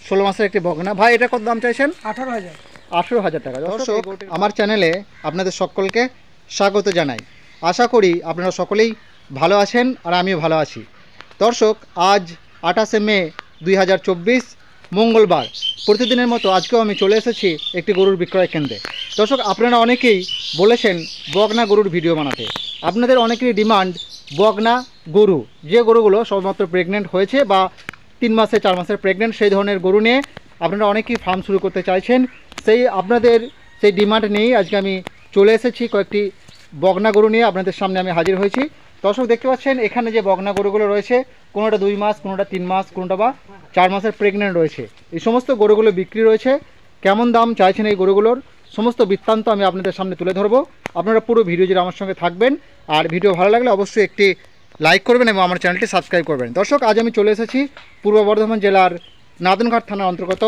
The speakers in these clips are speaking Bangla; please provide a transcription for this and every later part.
16 মাসের একটি বকনা। ভাই এটা কত দাম চাইছেন? 18,000। 18,000 টাকা। দর্শক, আমার চ্যানেলে আপনাদের সকলকে স্বাগত জানাই। আশা করি আপনারা সকলেই ভালো আছেন আর আমিও ভালো আছি। দর্শক, আজ 28শে মে 2024 মঙ্গলবার। প্রতিদিনের মতো আজকেও আমি চলে এসেছি একটি গরুর বিক্রয় কেন্দ্রে। দর্শক, আপনারা অনেকেই বলেছেন বকনা গরুর ভিডিও বানাতে। আপনাদের অনেকেরই ডিমান্ড বকনা গরু, যে গরুগুলো সবেমাত্র প্রেগনেন্ট হয়েছে বা 3 মাসে 4 মাসের প্রেগনেন্ট, সেই ধরনের গরু নিয়ে আপনারা অনেকেই ফার্ম শুরু করতে চাইছেন। আপনাদের সেই ডিমান্ড নিয়েই আজকে আমি চলে এসেছি কয়েকটি বকনা গরু নিয়ে আপনাদের সামনে আমি হাজির হয়েছি। দর্শক, দেখতে পাচ্ছেন এখানে যে বকনা গরুগুলো রয়েছে, কোনোটা 2 মাস, কোনোটা 3 মাস, কোনোটা বা 4 মাসের প্রেগনেন্ট রয়েছে। এই সমস্ত গরুগুলো বিক্রি রয়েছে। কেমন দাম চাইছেন এই গরুগুলোর সমস্ত বৃত্তান্ত আমি আপনাদের সামনে তুলে ধরবো। আপনারা পুরো ভিডিও জুড়ে আমার সঙ্গে থাকবেন, আর ভিডিও ভালো লাগলে অবশ্যই একটি লাইক করবেন এবং আমার চ্যানেলটি সাবস্ক্রাইব করবেন। দর্শক, আজ আমি চলে এসেছি পূর্ব বর্ধমান জেলার নাদনঘাট থানার অন্তর্গত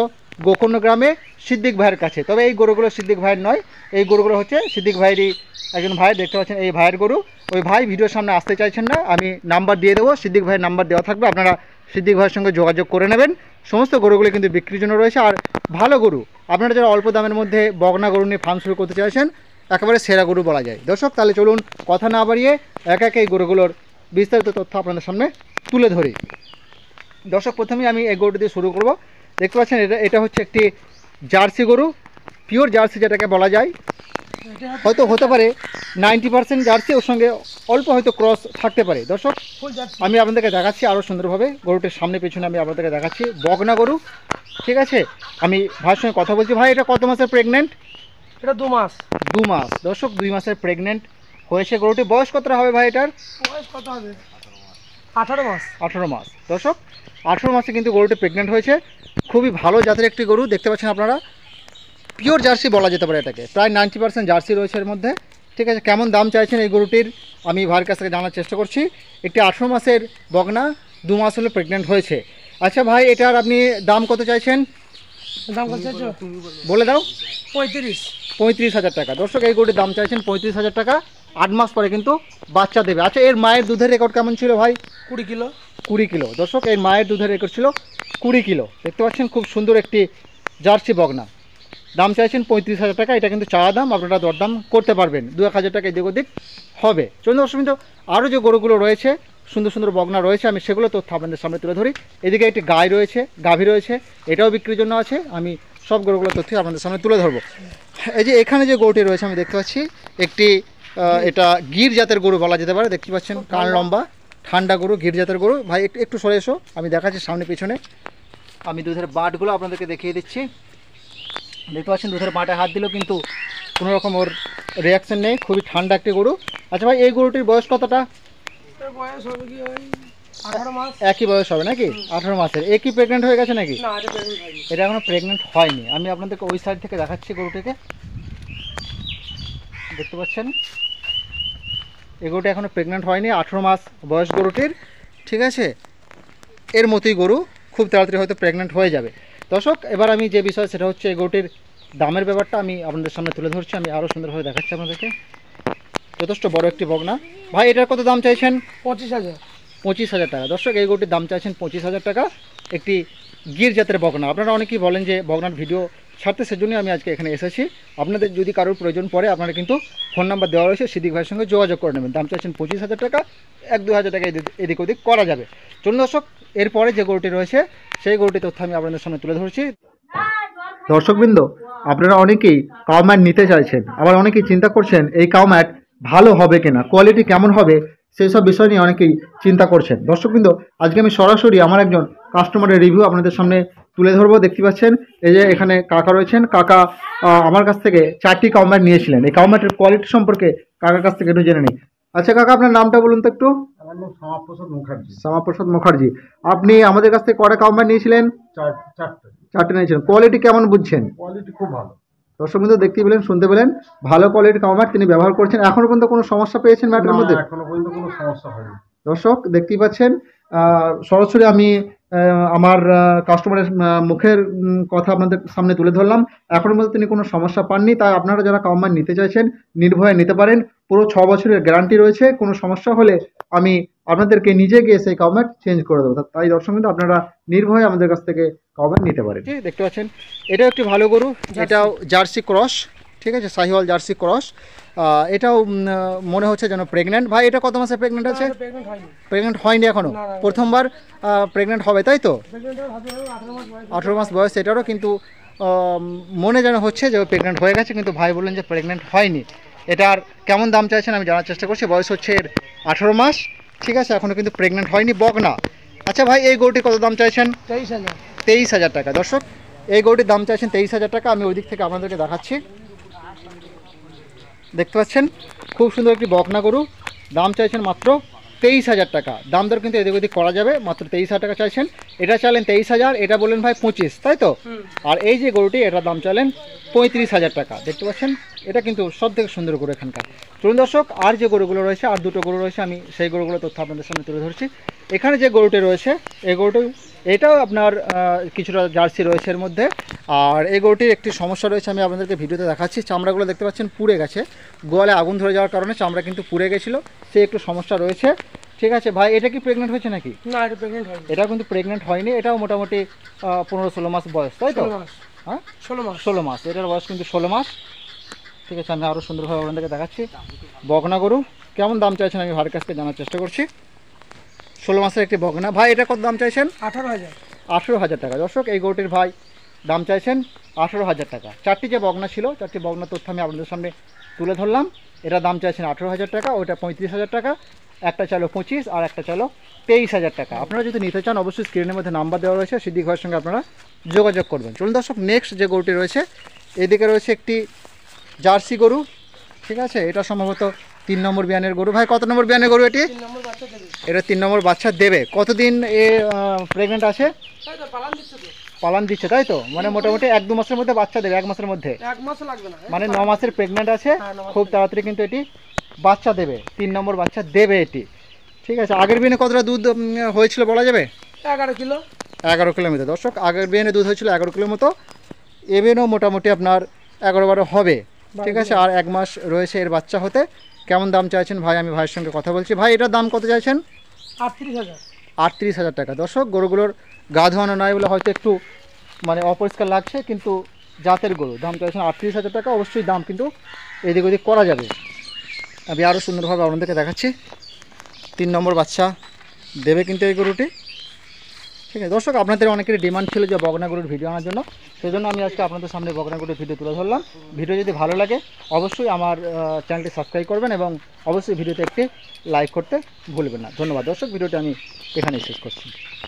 গোকর্ণ গ্রামে সিদ্দিক ভাইয়ের কাছে। তবে এই গরুগুলো সিদ্দিক ভাইয়ের নয়, এই গরুগুলো হচ্ছে সিদ্দিক ভাইয়েরই একজন ভাই। দেখতে পাচ্ছেন এই ভাইয়ের গরু। ওই ভাই ভিডিওর সামনে আসতে চাইছেন না, আমি নাম্বার দিয়ে দেবো, সিদ্দিক ভাইয়ের নাম্বার দেওয়া থাকবে, আপনারা সিদ্দিক ভাইয়ের সঙ্গে যোগাযোগ করে নেবেন। সমস্ত গরুগুলো কিন্তু বিক্রির জন্য রয়েছে, আর ভালো গরু। আপনারা যারা অল্প দামের মধ্যে বকনা গরু নিয়ে ফার্ম শুরু করতে চাইছেন, একেবারে সেরা গরু বলা যায়। দর্শক, তাহলে চলুন কথা না বাড়িয়ে এক এক এই গরুগুলোর বিস্তারিত তথ্য আপনাদের সামনে তুলে ধরি। দর্শক, প্রথমেই আমি এই গরুটি দিয়ে শুরু করব। দেখতে পাচ্ছেন এটা হচ্ছে একটি জার্সি গরু, পিওর জার্সি যেটাকে বলা যায়। হয়তো হতে পারে 90% জার্সি, ওর সঙ্গে অল্প হয়তো ক্রস থাকতে পারে। দর্শক, আমি আপনাদেরকে দেখাচ্ছি আরও সুন্দরভাবে গরুটির সামনে পেছনে আমি আপনাদেরকে দেখাচ্ছি। বকনা গরু, ঠিক আছে। আমি ভাইয়ের সঙ্গে কথা বলছি। ভাই, এটা কত মাসের প্রেগনেন্ট? এটা 2 মাস। 2 মাস। দর্শক, 2 মাসের প্রেগনেন্ট হয়েছে গরুটি। বয়স কতটা হবে ভাই এটার? বয়স কত হবে? 18 মাস। 18 মাস। দর্শক, 18 মাসে কিন্তু গরুটি প্রেগনেন্ট হয়েছে। খুবই ভালো জাতের একটি গরু। দেখতে পাচ্ছেন আপনারা, পিওর জার্সি বলা যেতে পারে এটাকে। প্রায় 90% জার্সি রয়েছে এর মধ্যে, ঠিক আছে। কেমন দাম চাইছেন এই গরুটির আমি ভাইয়ের কাছ থেকে জানার চেষ্টা করছি। একটি 18 মাসের বকনা, 2 মাস হলে প্রেগনেন্ট হয়েছে। আচ্ছা ভাই, এটার আপনি দাম কত চাইছেন? দাম কত চাইছো? বলে দাও। 35,000 টাকা। দর্শক, এই গরুটির দাম চাইছেন 35,000 টাকা। 8 মাস পরে কিন্তু বাচ্চা দেবে। আচ্ছা, এর মায়ের দুধের রেকর্ড কেমন ছিল ভাই? 20 কিলো। 20 কিলো। দর্শক, এর মায়ের দুধের রেকর্ড ছিল 20 কিলো। দেখতে পাচ্ছেন খুব সুন্দর একটি জার্সি বকনা। দাম চাইছেন 35,000 টাকা। এটা কিন্তু চাওয়া দাম, আপনারা দরদাম করতে পারবেন। 2-1 হাজার টাকা এদিক ওদিক হবে। চলুন দর্শক, আরও যে গরুগুলো রয়েছে, সুন্দর সুন্দর বকনা রয়েছে, আমি সেগুলো তথ্য আপনাদের সামনে তুলে ধরি। এদিকে একটি গাই রয়েছে, গাভী রয়েছে, এটাও বিক্রির জন্য আছে। আমি সব গরুগুলো তথ্য আপনাদের সামনে তুলে ধরবো। এই যে এখানে যে গরুটি রয়েছে আমি দেখতে পাচ্ছি একটি এটা গির জাতের গরু বলা যেতে পারে। দেখতে পাচ্ছেন কান লম্বা, ঠান্ডা গরু, গির জাতের গরু। ভাই একটু সরে এসো, আমি দেখাচ্ছি সামনে পিছনে। আমি দুধের বাটগুলো আপনাদেরকে দেখিয়ে দিচ্ছি। দেখতে পাচ্ছেন দুধের বাঁটায় হাত দিলেও কিন্তু কোনো রকম ওর রিয়াকশন নেই। খুবই ঠান্ডা একটি গরু। আচ্ছা ভাই, এই গরুটির বয়স কতটা? বয়স হবে কি 18 মাস। একই বয়স হবে নাকি? 18 মাসের। এ কি প্রেগনেন্ট হয়ে গেছে নাকি? না, এটা প্রেগন্যান্ট হয়নি। এটা এখনো প্রেগনেন্ট হয়নি। আমি আপনাদেরকে ওই সাইড থেকে দেখাচ্ছি গরুটিকে। দেখতে পাচ্ছেন এই গরুটি এখনো প্রেগনেন্ট হয়নি। 18 মাস বয়স গরুটির, ঠিক আছে। এর মতোই গরু, খুব তাড়াতাড়ি হয়তো প্রেগনেন্ট হয়ে যাবে। দর্শক, এবার আমি যে বিষয় সেটা হচ্ছে এই গরুটির দামের ব্যাপারটা আমি আপনাদের সামনে তুলে ধরছি। আমি আরও সুন্দরভাবে দেখাচ্ছি আপনাদেরকে। যথেষ্ট বড় একটি বকনা। ভাই, এটার কত দাম চাইছেন? 25,000। 25,000 টাকা। দর্শক, এই গরুটির দাম চাইছেন 25,000 টাকা। একটি গির জাতের বকনা। আপনারা অনেকেই বলেন যে বকনার ভিডিও ছাড়তে, সেজন্যই আমি আজকে এখানে এসেছি। আপনাদের যদি কারোর প্রয়োজন পড়ে, আপনারা কিন্তু ফোন নাম্বার দেওয়া রয়েছে, সিদ্দিক ভাইয়ের সঙ্গে যোগাযোগ করে নেবেন। দাম চাইছেন 25,000 টাকা। 1-2 হাজার টাকা এদিক ওদিক করা যাবে। চলুন দর্শক, এরপরে যে গরুটি রয়েছে সেই গরুটির তথ্য আমি আপনাদের সামনে তুলে ধরছি। দর্শকবৃন্দ, আপনারা অনেকেই কাউম্যাট নিতে চাইছেন, আবার অনেকেই চিন্তা করছেন এই কাউম্যাট ভালো হবে কিনা, কোয়ালিটি কেমন হবে, সেই সব বিষয় নিয়ে অনেকেই চিন্তা করছেন। দর্শকবৃন্দ, আজকে আমি সরাসরি আমার একজন কাস্টমারের রিভিউ আপনাদের সামনে তুলে ধরবো। দেখতে পাচ্ছেন এই যে এখানে কাকা রয়েছেন। কাকা আমার কাছ থেকে 4টি কাউম্যাট নিয়েছিলেন। এই কাউম্যাটের কোয়ালিটি সম্পর্কে কাকার কাছ থেকে একটু জেনে নিই। আচ্ছা কাকা, আপনার নামটা বলুন তো একটু। আমার নাম শ্যামাপ্রসাদ মুখার্জি। শ্যামাপ্রসাদ মুখার্জি। আপনি আমাদের কাছ থেকে কটা কাউম্যাট নিয়েছিলেন? 4টে নিয়েছিলেন। কোয়ালিটি কেমন বুঝছেন? কোয়ালিটি খুব ভালো। দর্শক বন্ধু, দেখতে পেলেন, শুনতে পেলেন, ভালো কোয়ালিটির কাউম্যাট তিনি ব্যবহার করছেন। এখনো পর্যন্ত কোনো সমস্যা পেয়েছেন ম্যাটের মধ্যে? এখনো পর্যন্ত কোনো সমস্যা হয়নি। দর্শক, দেখতেই পাচ্ছেন, সরাসরি আমি আমার কাস্টমারের মুখের কথা আপনাদের সামনে তুলে ধরলাম। এখনো পর্যন্ত তিনি কোনো সমস্যা পাননি। তাই আপনারা যারা কাউম্যাট নিতে চাইছেন, নির্ভয়ে নিতে পারেন। পুরো 6 বছরের গ্যারান্টি রয়েছে। কোনো সমস্যা হলে আমি আপনাদেরকে নিজে গিয়ে সেই কাউম্যাট চেঞ্জ করে দেবো। তাই দর্শক বন্ধু, আপনারা নির্ভয়ে আমাদের কাছ থেকে তবে নিতে পারেন। ঠিক দেখতে পাচ্ছেন, এটাও একটি ভালো গরু, এটাও জার্সি ক্রস, ঠিক আছে, শাহিওয়াল জার্সি ক্রস। এটাও মনে হচ্ছে যেন প্রেগনেন্ট। ভাই এটা কত মাসে প্রেগনেন্ট আছে? প্রেগনেন্ট হয়নি। প্রেগনেন্ট হয়নি এখনো, না, না। প্রথমবার প্রেগনেন্ট হবে, তাই তো? প্রেগনেন্টের হাতে 18 মাস বয়স। 18 মাস বয়স এটারও, কিন্তু মনে যেন হচ্ছে যে প্রেগনেন্ট হয়ে গেছে, কিন্তু ভাই বললেন যে প্রেগনেন্ট হয়নি। এটার কেমন দাম চাইছেন আমি জানার চেষ্টা করছি। বয়স হচ্ছে এর 18 মাস, ঠিক আছে, এখনও কিন্তু প্রেগনেন্ট হয়নি, বকনা। আচ্ছা ভাই, এই গরুটি কত দাম চাইছেন? 23,000। 23,000 টাকা। দর্শক, এই গরুটির দাম চাইছেন 23,000 টাকা। আমি ওই দিক থেকে আপনাদেরকে দেখাচ্ছি, দেখতে পাচ্ছেন খুব সুন্দর একটি বকনা গরু, দাম চাইছেন মাত্র 23,000 টাকা। দাম দর কিন্তু এদিক ওদিক করা যাবে, মাত্র 23,000 টাকা চাইছেন। এটা চাইলেন 23,000, এটা বললেন ভাই 25, তাই তো? আর এই যে গরুটি, এটার দাম চাইলেন 35,000 টাকা। দেখতে পাচ্ছেন, এটা কিন্তু সব থেকে সুন্দর গরু এখানকার। চলুন দর্শক, আর যে গরুগুলো রয়েছে, আর দুটো গরু রয়েছে, আমি সেই গরুগুলো তথ্য আপনাদের সামনে তুলে ধরছি। এখানে যে গরুটি রয়েছে, এই গরুটি, এটাও আপনার কিছুটা জার্সি রয়েছে এর মধ্যে। আর এই গরুটির একটি সমস্যা রয়েছে, আমি আপনাদেরকে ভিডিওতে দেখাচ্ছি। চামড়াগুলো দেখতে পাচ্ছেন পুড়ে গেছে, গোয়ালে আগুন ধরে যাওয়ার কারণে চামড়া কিন্তু পুড়ে গেছিলো, সে একটু সমস্যা রয়েছে, ঠিক আছে। ভাই এটা কি প্রেগনেন্ট হয়েছে নাকি? না, এটা প্রেগনেন্ট হয়নি। এটাও কিন্তু প্রেগনেন্ট হয়নি, এটাও মোটামুটি 15-16 মাস বয়স, তাই তো? 16 মাস। হ্যাঁ, 16 মাস। 16 মাস, এটার বয়স কিন্তু 16 মাস, ঠিক আছে। আমি আরও সুন্দরভাবে আপনাদেরকে দেখাচ্ছি। বকনা গরু, কেমন দাম চাইছেন আমি ভাইয়ের কাছ থেকে জানার চেষ্টা করছি। 16 মাসের একটি বকনা। ভাই এটা কত দাম চাইছেন? 18,000। 18,000 টাকা। দর্শক, এই গরুটির ভাই দাম চাইছেন 18,000 টাকা। চারটি যে বকনা ছিল, চারটি বকনা তথ্য আমি আপনাদের সামনে তুলে ধরলাম। এটা দাম চাইছেন 18,000 টাকা, ওটা 35,000 টাকা, একটা চাইলো 25 আর একটা চাইলো 23,000 টাকা। আপনারা যদি নিতে চান অবশ্যই স্ক্রিনের মধ্যে নাম্বার দেওয়া রয়েছে, সিদ্দিক ভাইয়ের সঙ্গে আপনারা যোগাযোগ করবেন। চলুন দর্শক, নেক্সট যে গরুটি রয়েছে, এদিকে রয়েছে একটি জার্সি গরু, ঠিক আছে। এটা সম্ভবত 3 নম্বর বিয়ানের গরু। ভাই কত নম্বর বিয়ানের গরু এটি? 3 নম্বর বাচ্চা দেবে। এটা 3 নম্বর বাচ্চা দেবে। কতদিন এ প্রেগনেন্ট আছে? তাই তো পালান দিচ্ছে তো। পালান দিচ্ছে, তাই তো? মানে মোটামুটি 1-2 মাসের মধ্যে বাচ্চা দেবে, 1 মাসের মধ্যে, 1 মাসও লাগবে না। মানে 9 মাসের প্রেগনেন্ট আছে, হ্যাঁ, 9 মাস খুব তাড়াতাড়ি কিন্তু এটি বাচ্চা দেবে, 3 নম্বর বাচ্চা দেবে এটি, ঠিক আছে। আগের বিয়ানে কতটা দুধ হয়েছিল বলা যাবে? 11 কিলো। 11 কিলোর মতো। দর্শক, আগের বিয়ানে দুধ হয়েছিল 11 কিলোর মতো, এবেনও মোটামুটি আপনার 11-12 হবে, ঠিক আছে। আর 1 মাস রয়েছে এর বাচ্চা হতে। কেমন দাম চাইছেন ভাই আমি ভাইয়ের সঙ্গে কথা বলছি। ভাই এটার দাম কত চাইছেন? 38,000। 38,000 টাকা। দর্শক, গরুগুলোর গা ধোয়ানো নাই বলে হয়তো একটু মানে অপরিষ্কার লাগছে, কিন্তু জাতের গরু। দাম চাইছেন 38,000 টাকা। অবশ্যই দাম কিন্তু এদিক ওদিক করা যাবে। আমি আরও সুন্দরভাবে আপনাদেরকে দেখাচ্ছি। 3 নম্বর বাচ্চা দেবে কিন্তু এই গরুটি, ঠিক আছে। দর্শক, আপনাদের অনেকেরই ডিমান্ড ছিল যে বকনা গরুর ভিডিও আনার জন্য, সেই জন্য আমি আজকে আপনাদের সামনে বকনা গরুর ভিডিও তুলে ধরলাম। ভিডিও যদি ভালো লাগে অবশ্যই আমার চ্যানেলটি সাবস্ক্রাইব করবেন এবং অবশ্যই ভিডিওতে একটি লাইক করতে ভুলবেন না। ধন্যবাদ দর্শক, ভিডিওটি আমি এখানেই শেষ করছি।